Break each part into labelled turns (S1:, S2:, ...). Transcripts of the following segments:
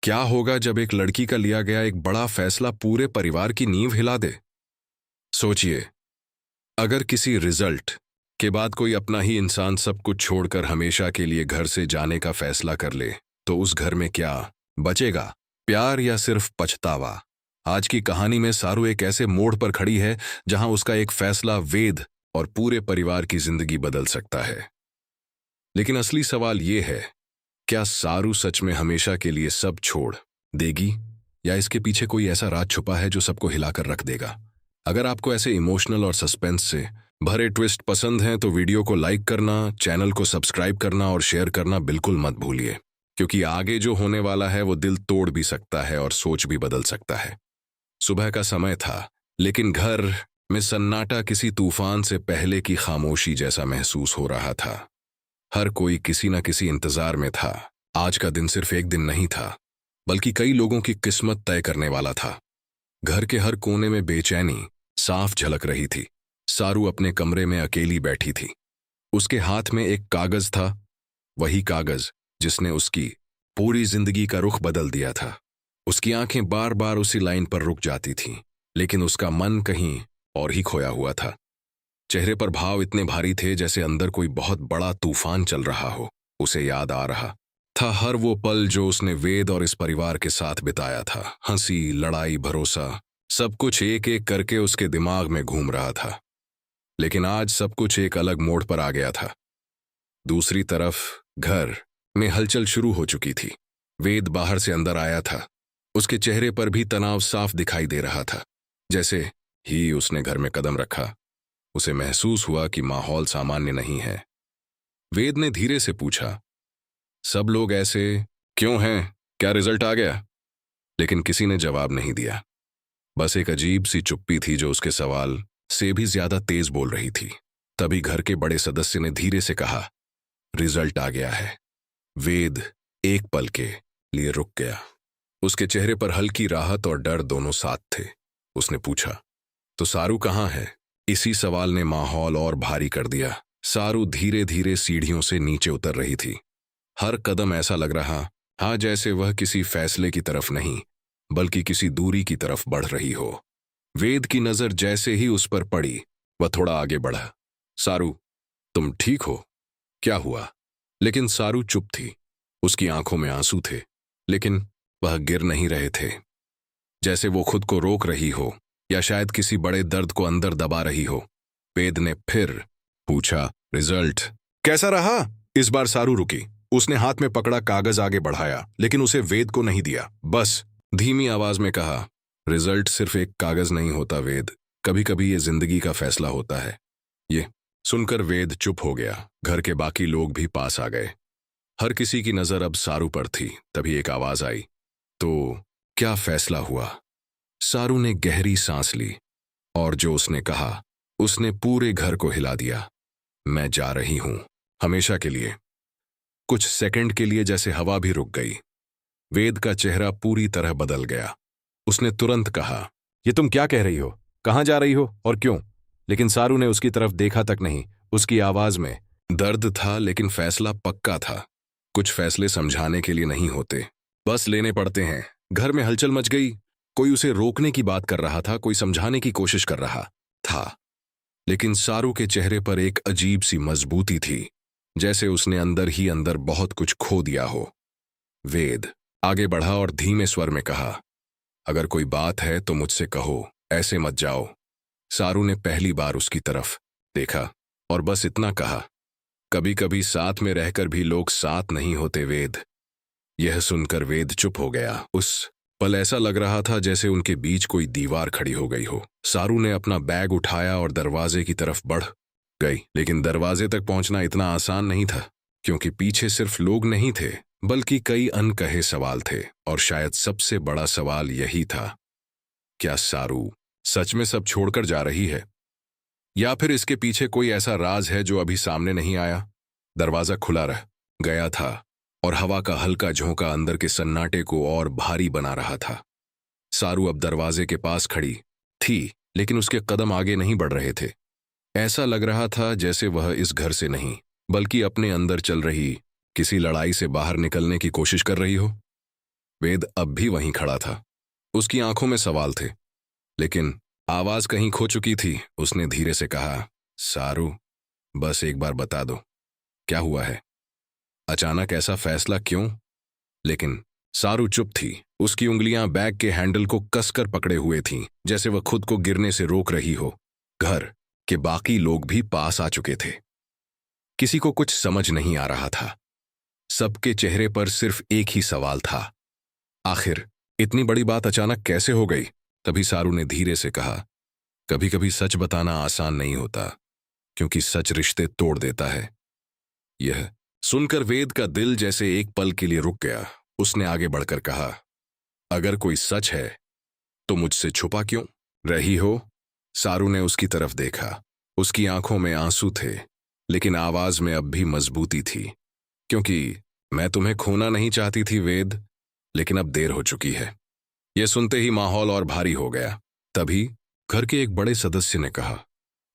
S1: क्या होगा जब एक लड़की का लिया गया एक बड़ा फैसला पूरे परिवार की नींव हिला दे? सोचिए, अगर किसी रिजल्ट के बाद कोई अपना ही इंसान सब कुछ छोड़कर हमेशा के लिए घर से जाने का फैसला कर ले, तो उस घर में क्या बचेगा? प्यार या सिर्फ पछतावा? आज की कहानी में सारू एक ऐसे मोड़ पर खड़ी है जहां उसका एक फैसला वेद और पूरे परिवार की जिंदगी बदल सकता है। लेकिन असली सवाल ये है, क्या सारू सच में हमेशा के लिए सब छोड़ देगी, या इसके पीछे कोई ऐसा राज छुपा है जो सबको हिलाकर रख देगा? अगर आपको ऐसे इमोशनल और सस्पेंस से भरे ट्विस्ट पसंद हैं तो वीडियो को लाइक करना, चैनल को सब्सक्राइब करना और शेयर करना बिल्कुल मत भूलिए, क्योंकि आगे जो होने वाला है वो दिल तोड़ भी सकता है और सोच भी बदल सकता है। सुबह का समय था, लेकिन घर में सन्नाटा किसी तूफान से पहले की खामोशी जैसा महसूस हो रहा था। हर कोई किसी न किसी इंतजार में था। आज का दिन सिर्फ एक दिन नहीं था, बल्कि कई लोगों की किस्मत तय करने वाला था। घर के हर कोने में बेचैनी साफ झलक रही थी। सारू अपने कमरे में अकेली बैठी थी। उसके हाथ में एक कागज था, वही कागज जिसने उसकी पूरी जिंदगी का रुख बदल दिया था। उसकी आंखें बार बार उसी लाइन पर रुक जाती थीं, लेकिन उसका मन कहीं और ही खोया हुआ था। चेहरे पर भाव इतने भारी थे जैसे अंदर कोई बहुत बड़ा तूफान चल रहा हो। उसे याद आ रहा था हर वो पल जो उसने वेद और इस परिवार के साथ बिताया था। हंसी, लड़ाई, भरोसा, सब कुछ एक एक करके उसके दिमाग में घूम रहा था। लेकिन आज सब कुछ एक अलग मोड़ पर आ गया था। दूसरी तरफ घर में हलचल शुरू हो चुकी थी। वेद बाहर से अंदर आया था। उसके चेहरे पर भी तनाव साफ दिखाई दे रहा था। जैसे ही उसने घर में कदम रखा, उसे महसूस हुआ कि माहौल सामान्य नहीं है। वेद ने धीरे से पूछा, सब लोग ऐसे क्यों हैं? क्या रिजल्ट आ गया? लेकिन किसी ने जवाब नहीं दिया। बस एक अजीब सी चुप्पी थी जो उसके सवाल से भी ज्यादा तेज बोल रही थी। तभी घर के बड़े सदस्य ने धीरे से कहा, रिजल्ट आ गया है। वेद एक पल के लिए रुक गया। उसके चेहरे पर हल्की राहत और डर दोनों साथ थे। उसने पूछा, तो सारू कहाँ है? इसी सवाल ने माहौल और भारी कर दिया। सारू धीरे धीरे सीढ़ियों से नीचे उतर रही थी। हर कदम ऐसा लग रहा था जैसे वह किसी फैसले की तरफ नहीं, बल्कि किसी दूरी की तरफ बढ़ रही हो। वेद की नजर जैसे ही उस पर पड़ी, वह थोड़ा आगे बढ़ा। सारू, तुम ठीक हो? क्या हुआ? लेकिन सारू चुप थी। उसकी आंखों में आंसू थे, लेकिन वह गिर नहीं रहे थे। जैसे वो खुद को रोक रही हो, या शायद किसी बड़े दर्द को अंदर दबा रही हो। वेद ने फिर पूछा, रिजल्ट कैसा रहा? इस बार सारू रुकी। उसने हाथ में पकड़ा कागज आगे बढ़ाया, लेकिन उसे वेद को नहीं दिया। बस धीमी आवाज में कहा, रिजल्ट सिर्फ एक कागज नहीं होता वेद, कभी कभी ये जिंदगी का फैसला होता है। ये सुनकर वेद चुप हो गया। घर के बाकी लोग भी पास आ गए। हर किसी की नजर अब सारू पर थी। तभी एक आवाज आई, तो क्या फैसला हुआ? सारू ने गहरी सांस ली, और जो उसने कहा उसने पूरे घर को हिला दिया। मैं जा रही हूं, हमेशा के लिए। कुछ सेकंड के लिए जैसे हवा भी रुक गई। वेद का चेहरा पूरी तरह बदल गया। उसने तुरंत कहा, ये तुम क्या कह रही हो? कहां जा रही हो और क्यों? लेकिन सारू ने उसकी तरफ देखा तक नहीं। उसकी आवाज में दर्द था, लेकिन फैसला पक्का था। कुछ फैसले समझाने के लिए नहीं होते, बस लेने पड़ते हैं। घर में हलचल मच गई। कोई उसे रोकने की बात कर रहा था, कोई समझाने की कोशिश कर रहा था, लेकिन सारू के चेहरे पर एक अजीब सी मजबूती थी, जैसे उसने अंदर ही अंदर बहुत कुछ खो दिया हो। वेद आगे बढ़ा और धीमे स्वर में कहा, अगर कोई बात है तो मुझसे कहो, ऐसे मत जाओ। सारू ने पहली बार उसकी तरफ देखा और बस इतना कहा, कभी कभी साथ में रहकर भी लोग साथ नहीं होते वेद। यह सुनकर वेद चुप हो गया। उस पल ऐसा लग रहा था जैसे उनके बीच कोई दीवार खड़ी हो गई हो। सारू ने अपना बैग उठाया और दरवाजे की तरफ बढ़ गई, लेकिन दरवाजे तक पहुंचना इतना आसान नहीं था, क्योंकि पीछे सिर्फ लोग नहीं थे, बल्कि कई अनकहे सवाल थे। और शायद सबसे बड़ा सवाल यही था, क्या सारू सच में सब छोड़कर जा रही है, या फिर इसके पीछे कोई ऐसा राज है जो अभी सामने नहीं आया? दरवाजा खुला रह गया था, और हवा का हल्का झोंका अंदर के सन्नाटे को और भारी बना रहा था। सारू अब दरवाजे के पास खड़ी थी, लेकिन उसके कदम आगे नहीं बढ़ रहे थे। ऐसा लग रहा था जैसे वह इस घर से नहीं, बल्कि अपने अंदर चल रही किसी लड़ाई से बाहर निकलने की कोशिश कर रही हो। वेद अब भी वहीं खड़ा था। उसकी आंखों में सवाल थे, लेकिन आवाज कहीं खो चुकी थी। उसने धीरे से कहा, सारू, बस एक बार बता दो, क्या हुआ है? अचानक ऐसा फैसला क्यों? लेकिन सारू चुप थी। उसकी उंगलियां बैग के हैंडल को कसकर पकड़े हुए थीं, जैसे वह खुद को गिरने से रोक रही हो। घर के बाकी लोग भी पास आ चुके थे। किसी को कुछ समझ नहीं आ रहा था। सबके चेहरे पर सिर्फ एक ही सवाल था, आखिर इतनी बड़ी बात अचानक कैसे हो गई? तभी सारू ने धीरे से कहा, कभी कभी सच बताना आसान नहीं होता, क्योंकि सच रिश्ते तोड़ देता है। यह सुनकर वेद का दिल जैसे एक पल के लिए रुक गया। उसने आगे बढ़कर कहा, अगर कोई सच है तो मुझसे छुपा क्यों रही हो? सारू ने उसकी तरफ देखा। उसकी आंखों में आंसू थे, लेकिन आवाज में अब भी मजबूती थी। क्योंकि मैं तुम्हें खोना नहीं चाहती थी वेद, लेकिन अब देर हो चुकी है। यह सुनते ही माहौल और भारी हो गया। तभी घर के एक बड़े सदस्य ने कहा,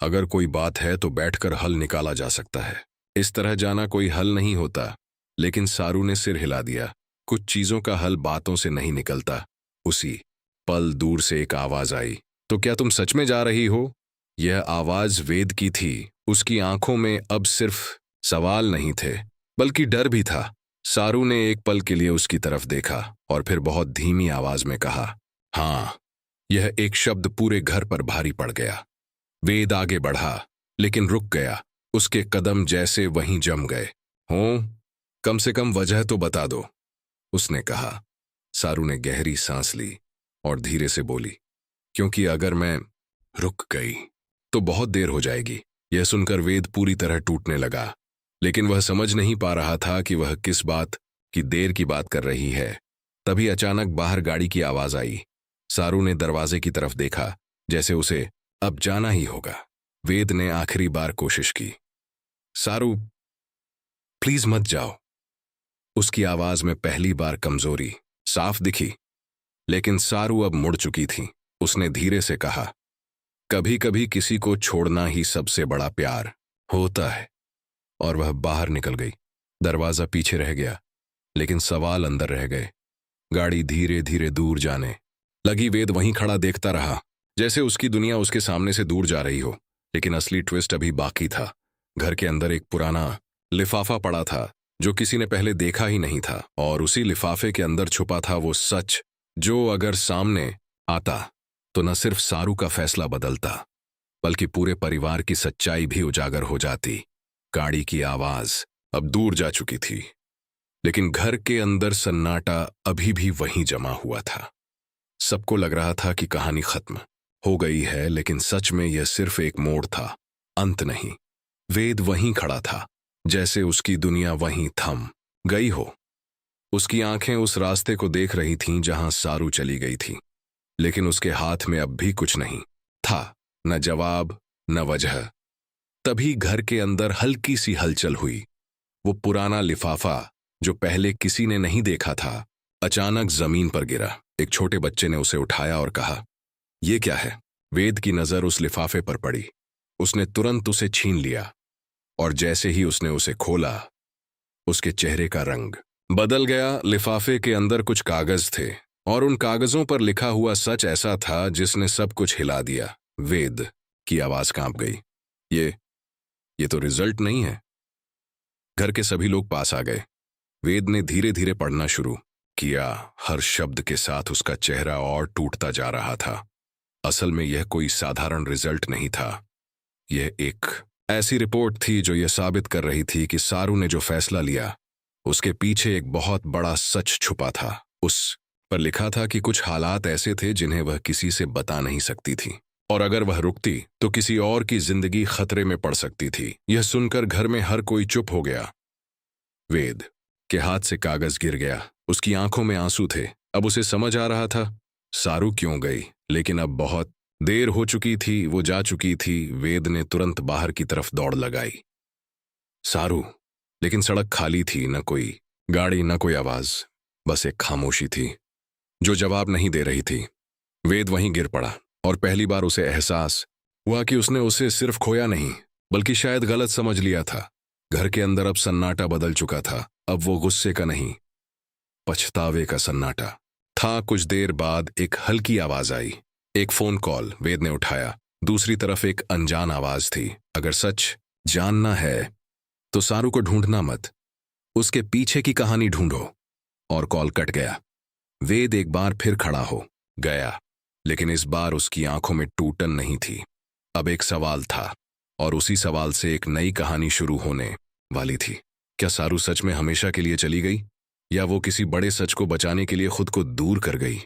S1: अगर कोई बात है तो बैठकर हल निकाला जा सकता है। इस तरह जाना कोई हल नहीं होता। लेकिन सारू ने सिर हिला दिया। कुछ चीजों का हल बातों से नहीं निकलता। उसी पल दूर से एक आवाज आई, तो क्या तुम सच में जा रही हो? यह आवाज वेद की थी। उसकी आंखों में अब सिर्फ सवाल नहीं थे, बल्कि डर भी था। सारू ने एक पल के लिए उसकी तरफ देखा और फिर बहुत धीमी आवाज में कहा, हाँ। यह एक शब्द पूरे घर पर भारी पड़ गया। वेद आगे बढ़ा, लेकिन रुक गया। उसके कदम जैसे वहीं जम गए। हो, कम से कम वजह तो बता दो, उसने कहा। सारू ने गहरी सांस ली और धीरे से बोली, क्योंकि अगर मैं रुक गई तो बहुत देर हो जाएगी। यह सुनकर वेद पूरी तरह टूटने लगा, लेकिन वह समझ नहीं पा रहा था कि वह किस बात की देर की बात कर रही है। तभी अचानक बाहर गाड़ी की आवाज आई। सारू ने दरवाजे की तरफ देखा, जैसे उसे अब जाना ही होगा। वेद ने आखिरी बार कोशिश की, सारू, प्लीज मत जाओ। उसकी आवाज में पहली बार कमजोरी साफ दिखी, लेकिन सारू अब मुड़ चुकी थी। उसने धीरे से कहा, कभी कभी किसी को छोड़ना ही सबसे बड़ा प्यार होता है। और वह बाहर निकल गई। दरवाजा पीछे रह गया, लेकिन सवाल अंदर रह गए। गाड़ी धीरे धीरे दूर जाने लगी। वेद वहीं खड़ा देखता रहा, जैसे उसकी दुनिया उसके सामने से दूर जा रही हो। लेकिन असली ट्विस्ट अभी बाकी था। घर के अंदर एक पुराना लिफाफा पड़ा था, जो किसी ने पहले देखा ही नहीं था। और उसी लिफाफे के अंदर छुपा था वो सच, जो अगर सामने आता तो न सिर्फ सारू का फैसला बदलता, बल्कि पूरे परिवार की सच्चाई भी उजागर हो जाती। गाड़ी की आवाज अब दूर जा चुकी थी, लेकिन घर के अंदर सन्नाटा अभी भी वहीं जमा हुआ था। सबको लग रहा था कि कहानी खत्म हो गई है, लेकिन सच में यह सिर्फ एक मोड़ था, अंत नहीं। वेद वहीं खड़ा था, जैसे उसकी दुनिया वहीं थम गई हो। उसकी आंखें उस रास्ते को देख रही थीं जहां सारू चली गई थी, लेकिन उसके हाथ में अब भी कुछ नहीं था, न जवाब, न वजह। तभी घर के अंदर हल्की सी हलचल हुई। वो पुराना लिफाफा, जो पहले किसी ने नहीं देखा था, अचानक जमीन पर गिरा। एक छोटे बच्चे ने उसे उठाया और कहा, ये क्या है? वेद की नजर उस लिफाफे पर पड़ी। उसने तुरंत उसे छीन लिया, और जैसे ही उसने उसे खोला, उसके चेहरे का रंग बदल गया। लिफाफे के अंदर कुछ कागज थे, और उन कागजों पर लिखा हुआ सच ऐसा था जिसने सब कुछ हिला दिया। वेद की आवाज कांप गई, ये तो रिजल्ट नहीं है। घर के सभी लोग पास आ गए। वेद ने धीरे धीरे पढ़ना शुरू किया। हर शब्द के साथ उसका चेहरा और टूटता जा रहा था। असल में यह कोई साधारण रिजल्ट नहीं था। यह एक ऐसी रिपोर्ट थी जो यह साबित कर रही थी कि सारू ने जो फैसला लिया, उसके पीछे एक बहुत बड़ा सच छुपा था। उस पर लिखा था कि कुछ हालात ऐसे थे जिन्हें वह किसी से बता नहीं सकती थी, और अगर वह रुकती तो किसी और की जिंदगी खतरे में पड़ सकती थी। यह सुनकर घर में हर कोई चुप हो गया। वेद के हाथ से कागज गिर गया। उसकी आंखों में आंसू थे। अब उसे समझ आ रहा था सारू क्यों गई, लेकिन अब बहुत देर हो चुकी थी। वो जा चुकी थी। वेद ने तुरंत बाहर की तरफ दौड़ लगाई। सारू, लेकिन सड़क खाली थी। न कोई गाड़ी, न कोई आवाज, बस एक खामोशी थी जो जवाब नहीं दे रही थी। वेद वहीं गिर पड़ा, और पहली बार उसे एहसास हुआ कि उसने उसे सिर्फ खोया नहीं, बल्कि शायद गलत समझ लिया था। घर के अंदर अब सन्नाटा बदल चुका था। अब वो गुस्से का नहीं, पछतावे का सन्नाटा था। कुछ देर बाद एक हल्की आवाज आई। एक फोन कॉल। वेद ने उठाया। दूसरी तरफ एक अनजान आवाज थी, अगर सच जानना है तो सारू को ढूंढना मत, उसके पीछे की कहानी ढूंढो। और कॉल कट गया। वेद एक बार फिर खड़ा हो गया, लेकिन इस बार उसकी आंखों में टूटन नहीं थी। अब एक सवाल था, और उसी सवाल से एक नई कहानी शुरू होने वाली थी। क्या सारू सच में हमेशा के लिए चली गई, या वो किसी बड़े सच को बचाने के लिए खुद को दूर कर गई?